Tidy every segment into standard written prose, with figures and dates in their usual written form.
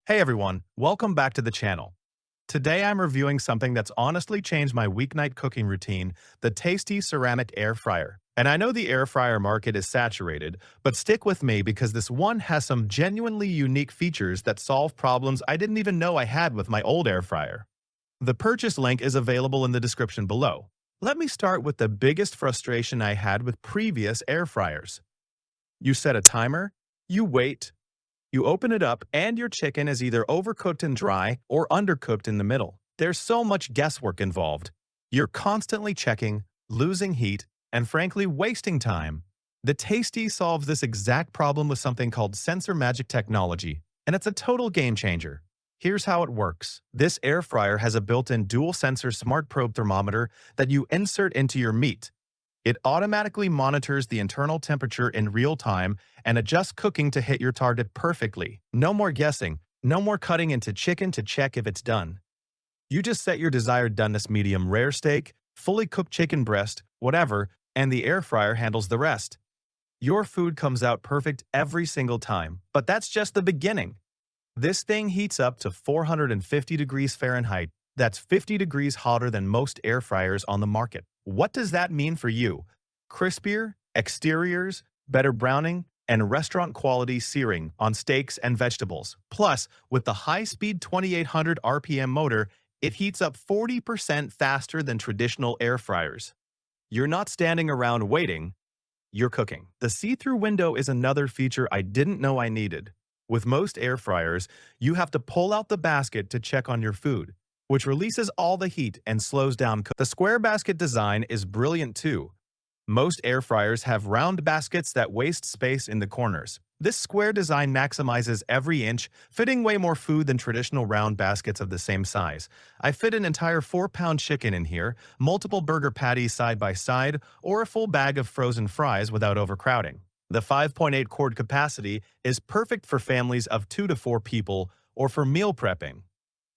Hey everyone, welcome back to the channel. Today I'm reviewing something that's honestly changed my weeknight cooking routine, the tasty ceramic air fryer. And I know the air fryer market is saturated, but stick with me because this one has some genuinely unique features that solve problems I didn't even know I had with my old air fryer. The purchase link is available in the description below. Let me start with the biggest frustration I had with previous air fryers. You set a timer, you wait, you open it up, and your chicken is either overcooked and dry or undercooked in the middle. There's so much guesswork involved. You're constantly checking, losing heat, and frankly wasting time. The Tasty solves this exact problem with something called sensor magic technology, and it's a total game changer. Here's how it works. This air fryer has a built-in dual-sensor smart probe thermometer that you insert into your meat. It automatically monitors the internal temperature in real time and adjusts cooking to hit your target perfectly. No more guessing, no more cutting into chicken to check if it's done. You just set your desired doneness: medium rare steak, fully cooked chicken breast, whatever, and the air fryer handles the rest. Your food comes out perfect every single time, but that's just the beginning. This thing heats up to 450 degrees Fahrenheit. That's 50 degrees hotter than most air fryers on the market. What does that mean for you? Crispier exteriors, better browning, and restaurant-quality searing on steaks and vegetables. Plus, with the high-speed 2800 RPM motor, it heats up 40% faster than traditional air fryers. You're not standing around waiting, you're cooking. The see-through window is another feature I didn't know I needed. With most air fryers, you have to pull out the basket to check on your food, which releases all the heat and slows down cooking. The square basket design is brilliant too. Most air fryers have round baskets that waste space in the corners. This square design maximizes every inch, fitting way more food than traditional round baskets of the same size. I fit an entire 4-pound chicken in here, multiple burger patties side by side, or a full bag of frozen fries without overcrowding. The 5.8 quart capacity is perfect for families of 2 to 4 people or for meal prepping.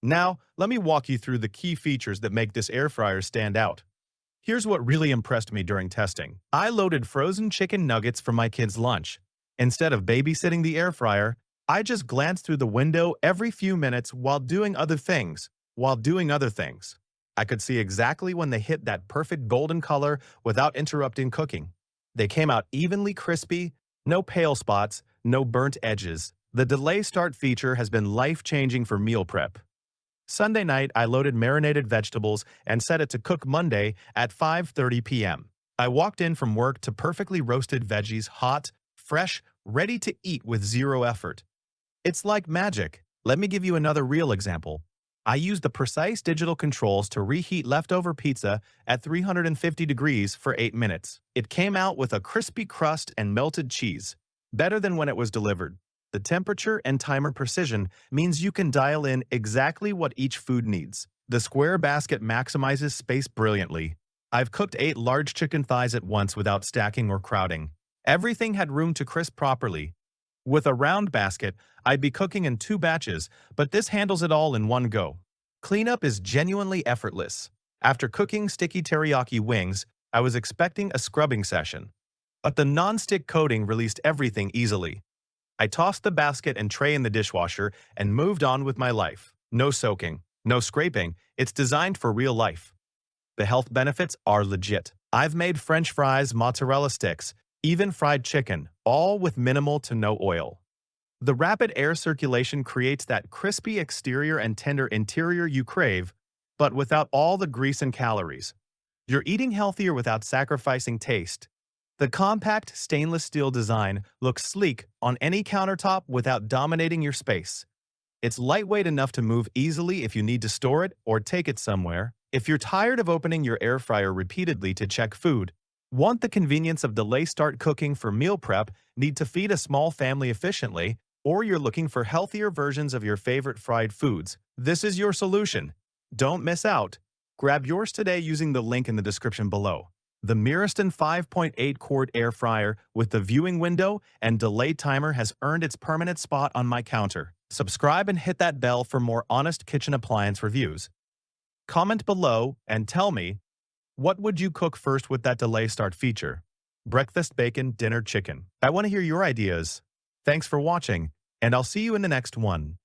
Now, let me walk you through the key features that make this air fryer stand out. Here's what really impressed me during testing. I loaded frozen chicken nuggets for my kids' lunch. Instead of babysitting the air fryer, I just glanced through the window every few minutes while doing other things. I could see exactly when they hit that perfect golden color without interrupting cooking. They came out evenly crispy, no pale spots, no burnt edges. The delay start feature has been life-changing for meal prep. Sunday night, I loaded marinated vegetables and set it to cook Monday at 5:30 p.m. I walked in from work to perfectly roasted veggies, hot, fresh, ready to eat with zero effort. It's like magic. Let me give you another real example. I used the precise digital controls to reheat leftover pizza at 350 degrees for 8 minutes. It came out with a crispy crust and melted cheese, better than when it was delivered. The temperature and timer precision means you can dial in exactly what each food needs. The square basket maximizes space brilliantly. I've cooked 8 large chicken thighs at once without stacking or crowding. Everything had room to crisp properly. With a round basket, I'd be cooking in 2 batches, but this handles it all in one go. Cleanup is genuinely effortless. After cooking sticky teriyaki wings, I was expecting a scrubbing session. But the non-stick coating released everything easily. I tossed the basket and tray in the dishwasher and moved on with my life. No soaking, no scraping. It's designed for real life. The health benefits are legit. I've made French fries, mozzarella sticks, even fried chicken, all with minimal to no oil. The rapid air circulation creates that crispy exterior and tender interior you crave, but without all the grease and calories. You're eating healthier without sacrificing taste. The compact stainless steel design looks sleek on any countertop without dominating your space. It's lightweight enough to move easily if you need to store it or take it somewhere. If you're tired of opening your air fryer repeatedly to check food, want the convenience of delay start cooking for meal prep, need to feed a small family efficiently, or you're looking for healthier versions of your favorite fried foods, this is your solution. Don't miss out. Grab yours today using the link in the description below. The Miraston 5.8 quart air fryer with the viewing window and delay timer has earned its permanent spot on my counter. Subscribe and hit that bell for more honest kitchen appliance reviews. Comment below and tell me, what would you cook first with that delay start feature? Breakfast, bacon, dinner, chicken. I want to hear your ideas. Thanks for watching, and I'll see you in the next one.